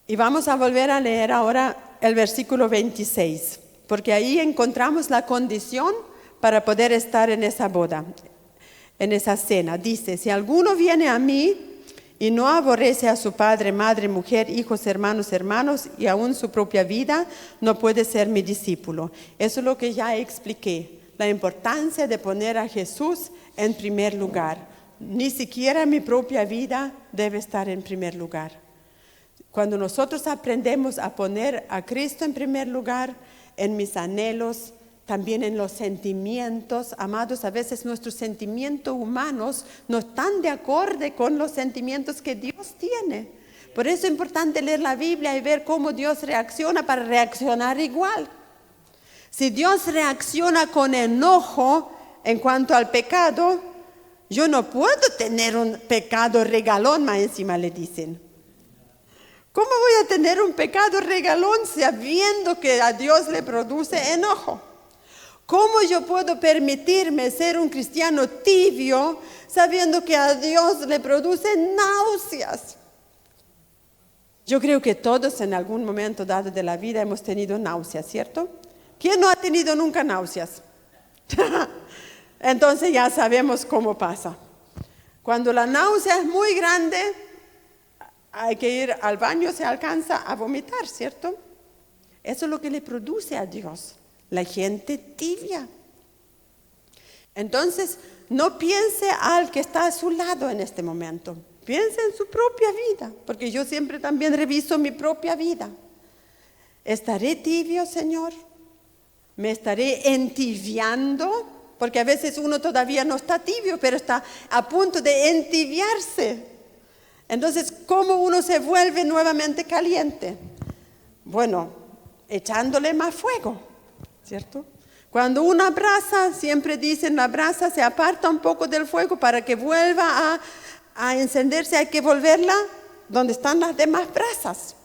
Y vamos a volver a leer ahora el versículo 26, porque ahí encontramos la condición para poder estar en esa boda, en esa cena. Dice, si alguno viene a mí y no aborrece a su padre, madre, mujer, hijos, hermanos y aún su propia vida, no puede ser mi discípulo. Eso es lo que ya expliqué. la importancia de poner a Jesús en primer lugar. Ni siquiera mi propia vida debe estar en primer lugar. Cuando nosotros aprendemos a poner a Cristo en primer lugar, en mis anhelos, también en los sentimientos, amados, a veces nuestros sentimientos humanos no están de acorde con los sentimientos que Dios tiene. Por eso es importante leer la Biblia y ver cómo Dios reacciona para reaccionar igual. Si Dios reacciona con enojo en cuanto al pecado, yo no puedo tener un pecado regalón, más encima le dicen. ¿Cómo voy a tener un pecado regalón sabiendo que a Dios le produce enojo? ¿Cómo yo puedo permitirme ser un cristiano tibio sabiendo que a Dios le produce náuseas? Yo creo que todos en algún momento dado de la vida hemos tenido náuseas, ¿cierto? ¿Quién no ha tenido nunca náuseas? Entonces ya sabemos cómo pasa. Cuando la náusea es muy grande, hay que ir al baño, se alcanza a vomitar, ¿cierto? Eso es lo que le produce a Dios, la gente tibia. Entonces, no piense al que está a su lado en este momento. Piense en su propia vida, porque yo siempre también reviso mi propia vida. ¿Estaré tibio, Señor? ¿Me estaré entibiando? Porque a veces uno todavía no está tibio, pero está a punto de entibiarse. Entonces, ¿cómo uno se vuelve nuevamente caliente? Bueno, echándole más fuego, ¿cierto? Cuando una brasa, siempre dicen, la brasa se aparta un poco del fuego para que vuelva a encenderse, hay que volverla donde están las demás brasas,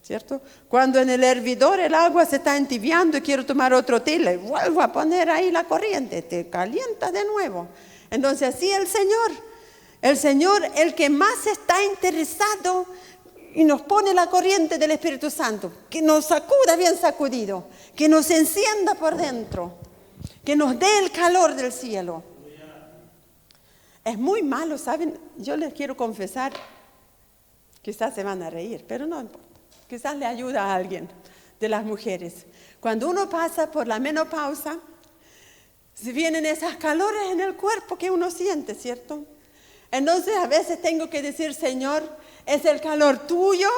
¿cierto? Cuando en el hervidor el agua se está entibiando y quiero tomar otro té, le vuelvo a poner ahí la corriente, te calienta de nuevo. Entonces así el Señor, el que más está interesado y nos pone la corriente del Espíritu Santo, que nos sacuda bien sacudido, que nos encienda por dentro, que nos dé el calor del cielo. Es muy malo, ¿saben? Yo les quiero confesar, quizás se van a reír, pero no importa. Quizás le ayuda a alguien de las mujeres. Cuando uno pasa por la menopausa, se vienen esas calores en el cuerpo que uno siente, ¿cierto? Entonces a veces tengo que decir, Señor, ¿es el calor tuyo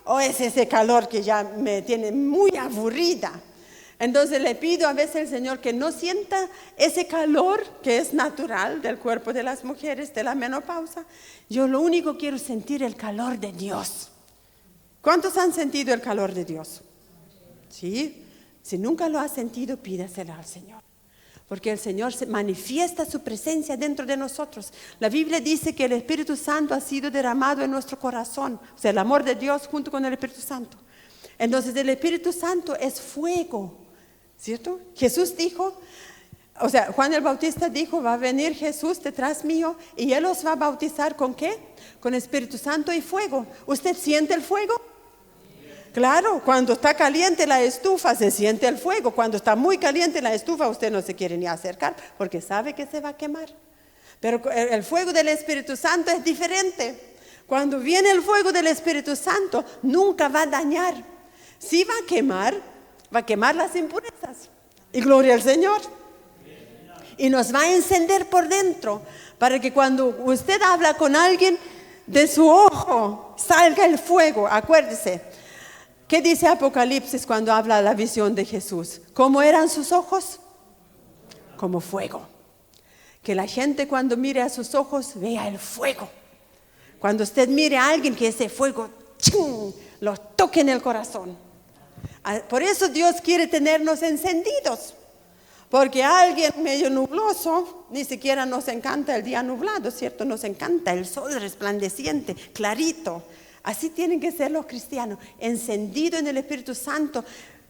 o es ese calor que ya me tiene muy aburrida? Entonces le pido a veces al Señor que no sienta ese calor que es natural del cuerpo de las mujeres de la menopausa. Yo lo único quiero sentir el calor de Dios. ¿Cuántos han sentido el calor de Dios? ¿Sí? Si nunca lo has sentido, pídaselo al Señor. Porque el Señor manifiesta su presencia dentro de nosotros. La Biblia dice que el Espíritu Santo ha sido derramado en nuestro corazón. O sea, el amor de Dios junto con el Espíritu Santo. Entonces el Espíritu Santo es fuego, ¿cierto? Jesús dijo, o sea, Juan el Bautista dijo, va a venir Jesús detrás mío y Él os va a bautizar ¿con qué? Con Espíritu Santo y fuego. ¿Usted siente el fuego? Claro, cuando está caliente la estufa se siente el fuego. Cuando está muy caliente la estufa usted no se quiere ni acercar porque sabe que se va a quemar. Pero el fuego del Espíritu Santo es diferente. Cuando viene el fuego del Espíritu Santo nunca va a dañar. Sí va a quemar las impurezas. Y gloria al Señor. Y nos va a encender por dentro para que cuando usted habla con alguien de su ojo salga el fuego. Acuérdese. ¿Qué dice Apocalipsis cuando habla la visión de Jesús? ¿Cómo eran sus ojos? Como fuego. Que la gente cuando mire a sus ojos vea el fuego. Cuando usted mire a alguien que ese fuego lo toque en el corazón. Por eso Dios quiere tenernos encendidos. Porque a alguien medio nubloso, ni siquiera nos encanta el día nublado, ¿cierto? Nos encanta el sol resplandeciente, clarito. Así tienen que ser los cristianos, encendidos en el Espíritu Santo.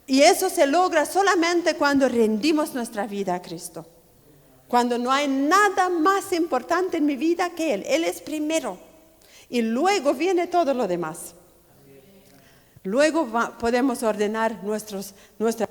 Y eso se logra solamente cuando rendimos nuestra vida a Cristo. Cuando no hay nada más importante en mi vida que Él. Él es primero. Y luego viene todo lo demás. Luego podemos ordenar nuestras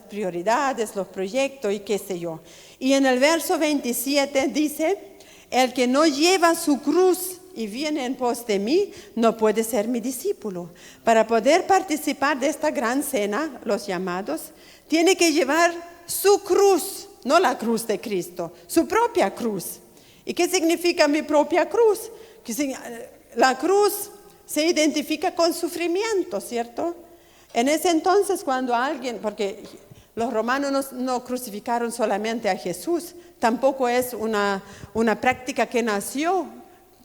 prioridades, los proyectos y qué sé yo. Y en el verso 27 dice, el que no lleva su cruz y viene en pos de mí, no puede ser mi discípulo. Para poder participar de esta gran cena, los llamados, tiene que llevar su cruz. no la cruz de Cristo, su propia cruz. ¿Y qué significa mi propia cruz? La cruz se identifica con sufrimiento, ¿cierto? En ese entonces cuando alguien, porque los romanos no crucificaron solamente a Jesús, tampoco es una práctica que nació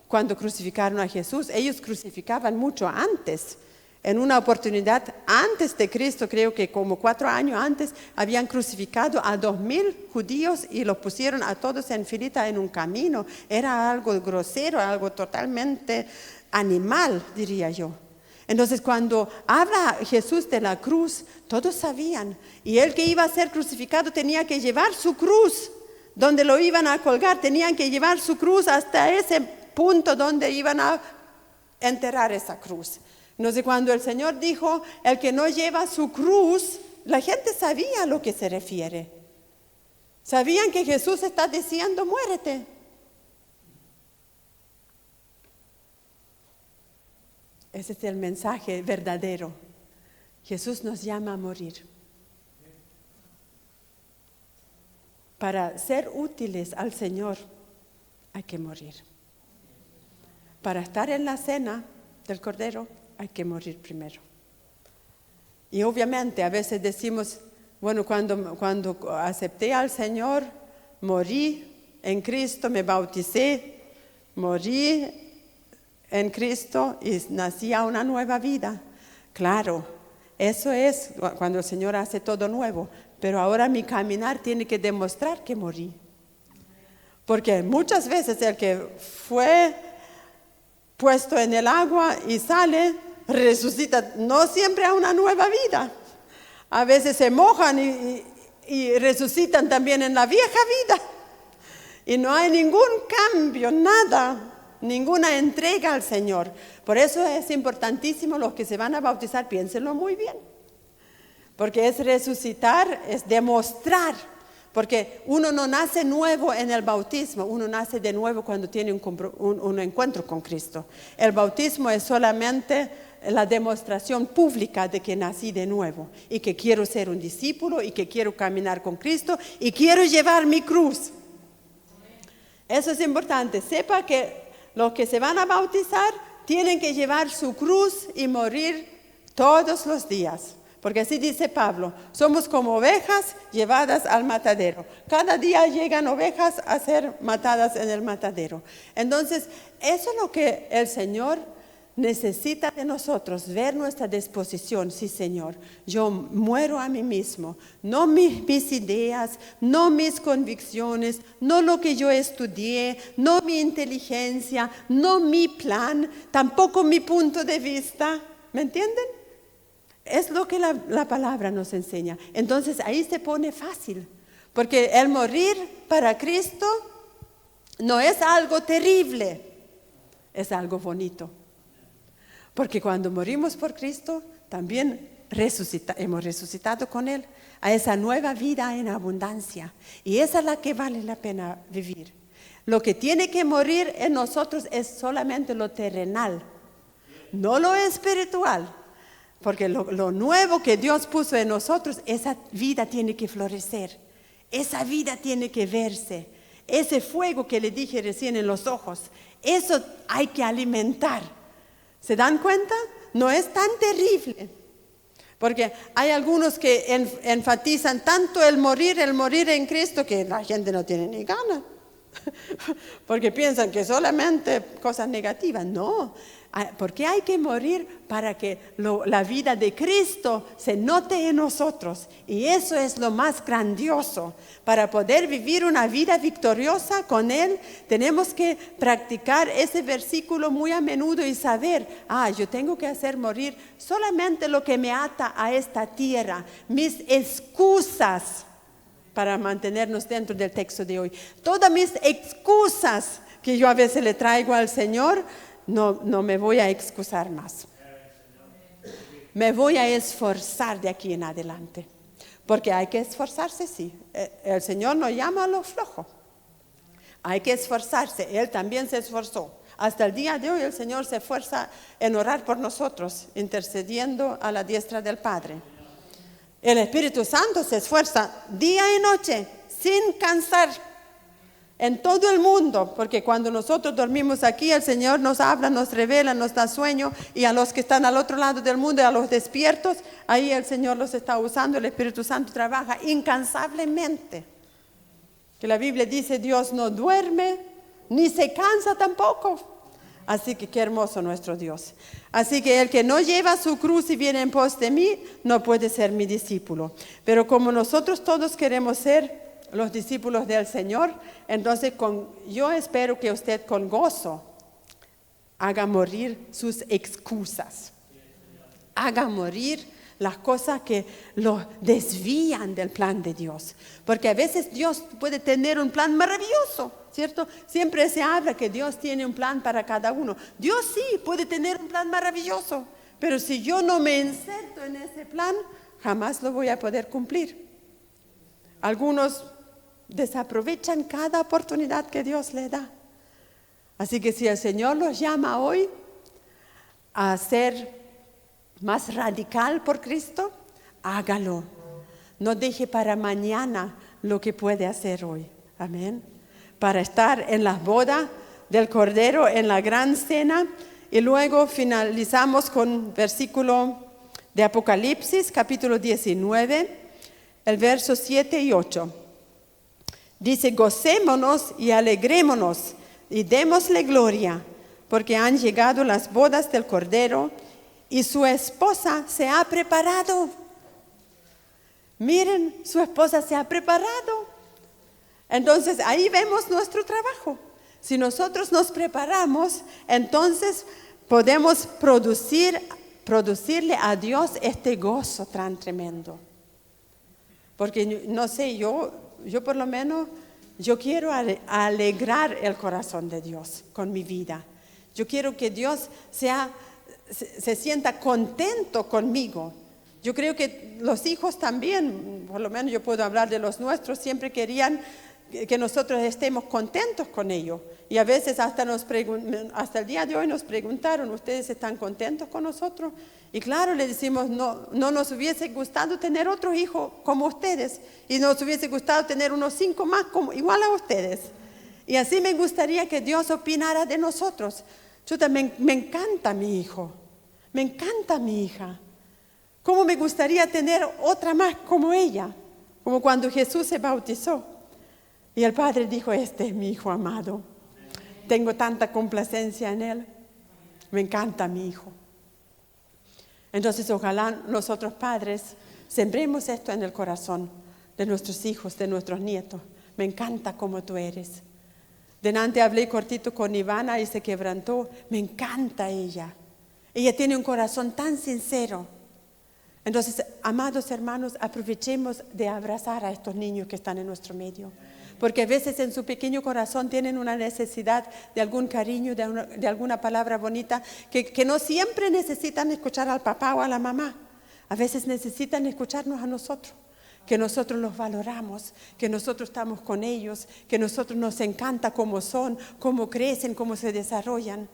cuando crucificaron a Jesús. Ellos crucificaban mucho antes. En una oportunidad antes de Cristo, creo que como 4 años antes, habían crucificado a 2,000 judíos y los pusieron a todos en filita en un camino. Era algo grosero, algo totalmente animal, diría yo. Entonces, cuando habla Jesús de la cruz, todos sabían. Y el que iba a ser crucificado tenía que llevar su cruz. Donde lo iban a colgar, tenían que llevar su cruz hasta ese punto donde iban a enterrar esa cruz. Entonces, cuando el Señor dijo, el que no lleva su cruz, la gente sabía a lo que se refiere. Sabían que Jesús está diciendo, muérete. Ese es el mensaje verdadero. Jesús nos llama a morir. Para ser útiles al Señor hay que morir. Para estar en la cena del Cordero hay que morir primero. Y obviamente a veces decimos, bueno, cuando acepté al Señor, morí en Cristo, me bauticé, morí en Cristo y nací a una nueva vida. Claro, eso es cuando el Señor hace todo nuevo. Pero ahora mi caminar tiene que demostrar que morí. Porque muchas veces el que fue puesto en el agua y sale, resucita, no siempre a una nueva vida. A veces se mojan y resucitan también en la vieja vida. Y no hay ningún cambio, nada. Ninguna entrega al Señor. Por eso es importantísimo los que se van a bautizar, piénsenlo muy bien. Porque es resucitar, es demostrar. Porque uno no nace nuevo en el bautismo, uno nace de nuevo cuando tiene un encuentro con Cristo. El bautismo es solamente la demostración pública de que nací de nuevo y que quiero ser un discípulo y que quiero caminar con Cristo y quiero llevar mi cruz. Eso es importante. Sepa que los que se van a bautizar tienen que llevar su cruz y morir todos los días. Porque así dice Pablo, somos como ovejas llevadas al matadero. Cada día llegan ovejas a ser matadas en el matadero. Entonces, eso es lo que el Señor necesita de nosotros, ver nuestra disposición. Sí, Señor, yo muero a mí mismo, no mis ideas, no mis convicciones, no lo que yo estudié, no mi inteligencia, no mi plan, tampoco mi punto de vista. ¿Me entienden? Es lo que la palabra nos enseña. Entonces ahí se pone fácil, porque el morir para Cristo no es algo terrible, es algo bonito. Porque cuando morimos por Cristo, también hemos resucitado con Él a esa nueva vida en abundancia. Y esa es la que vale la pena vivir. Lo que tiene que morir en nosotros es solamente lo terrenal, no lo espiritual. Porque lo nuevo que Dios puso en nosotros, esa vida tiene que florecer. Esa vida tiene que verse. Ese fuego que le dije recién en los ojos, eso hay que alimentar. ¿Se dan cuenta? No es tan terrible. Porque hay algunos que enfatizan tanto el morir en Cristo que la gente no tiene ni ganas. Porque piensan que solamente cosas negativas. No, porque hay que morir para que la vida de Cristo se note en nosotros. Y eso es lo más grandioso. Para poder vivir una vida victoriosa con Él, tenemos que practicar ese versículo muy a menudo y saber, yo tengo que hacer morir solamente lo que me ata a esta tierra, mis excusas. Para mantenernos dentro del texto de hoy. Todas mis excusas que yo a veces le traigo al Señor, no me voy a excusar más. Me voy a esforzar de aquí en adelante. Porque hay que esforzarse, sí. El Señor nos llama a lo flojo. Hay que esforzarse. Él también se esforzó. Hasta el día de hoy el Señor se esfuerza en orar por nosotros, intercediendo a la diestra del Padre. El Espíritu Santo se esfuerza día y noche sin cansar en todo el mundo, porque cuando nosotros dormimos aquí, el Señor nos habla, nos revela, nos da sueño, y a los que están al otro lado del mundo, a los despiertos, ahí el Señor los está usando. El Espíritu Santo trabaja incansablemente. Que la Biblia dice, Dios no duerme, ni se cansa tampoco. Así que qué hermoso nuestro Dios. Así que el que no lleva su cruz y viene en pos de mí, no puede ser mi discípulo. Pero como nosotros todos queremos ser los discípulos del Señor, entonces yo espero que usted con gozo haga morir sus excusas. Haga morir las cosas que lo desvían del plan de Dios. Porque a veces Dios puede tener un plan maravilloso, ¿cierto? Siempre se habla que Dios tiene un plan para cada uno. Dios sí puede tener un plan maravilloso, pero si yo no me inserto en ese plan, jamás lo voy a poder cumplir. Algunos desaprovechan cada oportunidad que Dios le da. Así que si el Señor los llama hoy a ser más radical por Cristo, hágalo. No deje para mañana lo que puede hacer hoy. Amén. Para estar en las bodas del Cordero, en la gran cena. Y luego finalizamos con versículo de Apocalipsis, capítulo 19, el verso 7 y 8. Dice, gocémonos y alegrémonos y démosle gloria, porque han llegado las bodas del Cordero y su esposa se ha preparado. Miren, su esposa se ha preparado. Entonces ahí vemos nuestro trabajo. Si nosotros nos preparamos, entonces podemos producirle a Dios este gozo tan tremendo. Porque no sé, yo por lo menos, yo quiero alegrar el corazón de Dios con mi vida. Yo quiero que Dios se sienta contento conmigo. Yo creo que los hijos también, por lo menos yo puedo hablar de los nuestros, siempre querían que nosotros estemos contentos con ellos. Y a veces hasta el día de hoy nos preguntaron, ¿ustedes están contentos con nosotros? Y claro, le decimos, no nos hubiese gustado tener otro hijo como ustedes. Y nos hubiese gustado tener unos 5 más igual a ustedes. Y así me gustaría que Dios opinara de nosotros. Yo también, me encanta mi hijo, me encanta mi hija. ¿Cómo me gustaría tener otra más como ella? Como cuando Jesús se bautizó. Y el Padre dijo, este es mi hijo amado. Tengo tanta complacencia en él. Me encanta mi hijo. Entonces ojalá nosotros padres sembremos esto en el corazón de nuestros hijos, de nuestros nietos. Me encanta como tú eres. Delante hablé cortito con Ivana y se quebrantó. Me encanta ella. Ella tiene un corazón tan sincero. Entonces, amados hermanos, aprovechemos de abrazar a estos niños que están en nuestro medio. Porque a veces en su pequeño corazón tienen una necesidad de algún cariño, de alguna palabra bonita, que no siempre necesitan escuchar al papá o a la mamá. A veces necesitan escucharnos a nosotros. Que nosotros los valoramos, que nosotros estamos con ellos, que nosotros nos encanta cómo son, cómo crecen, cómo se desarrollan.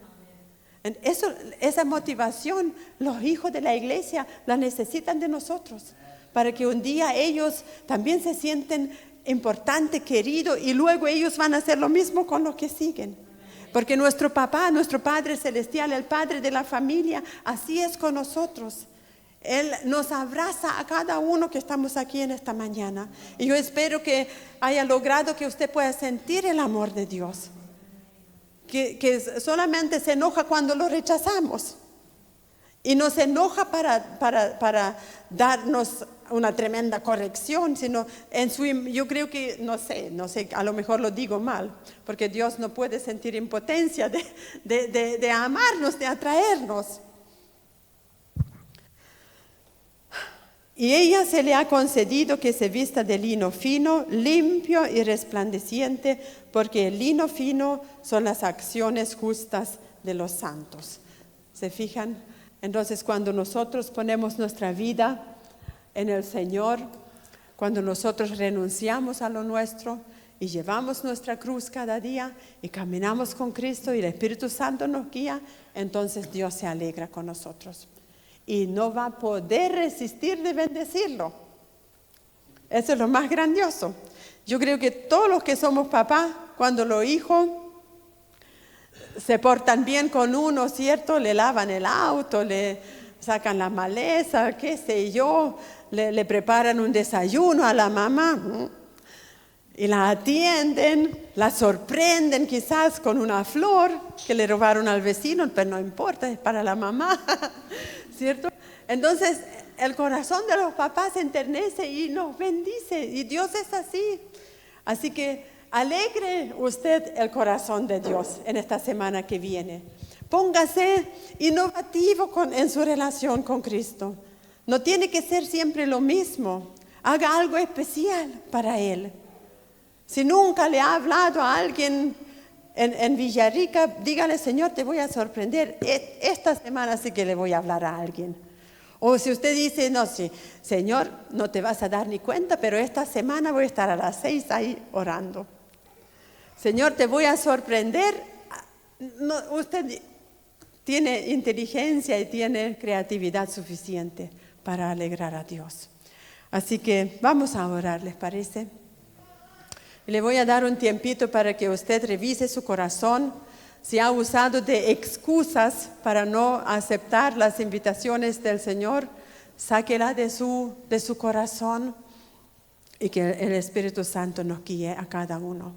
Esa motivación los hijos de la iglesia la necesitan de nosotros, para que un día ellos también se sienten importantes, queridos, y luego ellos van a hacer lo mismo con los que siguen. Porque nuestro papá, nuestro Padre Celestial, el Padre de la familia, así es con nosotros. Él nos abraza a cada uno que estamos aquí en esta mañana. Y yo espero que haya logrado que usted pueda sentir el amor de Dios. Que solamente se enoja cuando lo rechazamos. Y no se enoja para darnos una tremenda corrección, sino yo creo que, no sé, a lo mejor lo digo mal, porque Dios no puede sentir impotencia de amarnos, de atraernos. Y ella se le ha concedido que se vista de lino fino, limpio y resplandeciente, porque el lino fino son las acciones justas de los santos. ¿Se fijan? Entonces, cuando nosotros ponemos nuestra vida en el Señor, cuando nosotros renunciamos a lo nuestro y llevamos nuestra cruz cada día y caminamos con Cristo y el Espíritu Santo nos guía, entonces Dios se alegra con nosotros. Y no va a poder resistir de bendecirlo. Eso es lo más grandioso. Yo creo que todos los que somos papás, cuando los hijos se portan bien con uno, ¿cierto? Le lavan el auto, le sacan la maleza, qué sé yo, le preparan un desayuno a la mamá y la atienden, la sorprenden quizás con una flor que le robaron al vecino, pero no importa, es para la mamá, ¿cierto? Entonces, el corazón de los papás se enternece y nos bendice, y Dios es así. Así que alegre usted el corazón de Dios en esta semana que viene. Póngase innovativo en su relación con Cristo. No tiene que ser siempre lo mismo. Haga algo especial para Él. Si nunca le ha hablado a alguien en Villarrica, dígale: Señor, te voy a sorprender. Esta semana sí que le voy a hablar a alguien. O si usted dice: no, sí, Señor, no te vas a dar ni cuenta, pero esta semana voy a estar a las 6 ahí orando. Señor, te voy a sorprender. No, usted tiene inteligencia y tiene creatividad suficiente para alegrar a Dios. Así que vamos a orar, ¿les parece? Y le voy a dar un tiempito para que usted revise su corazón. Si ha usado de excusas para no aceptar las invitaciones del Señor, sáquela de su corazón y que el Espíritu Santo nos guíe a cada uno.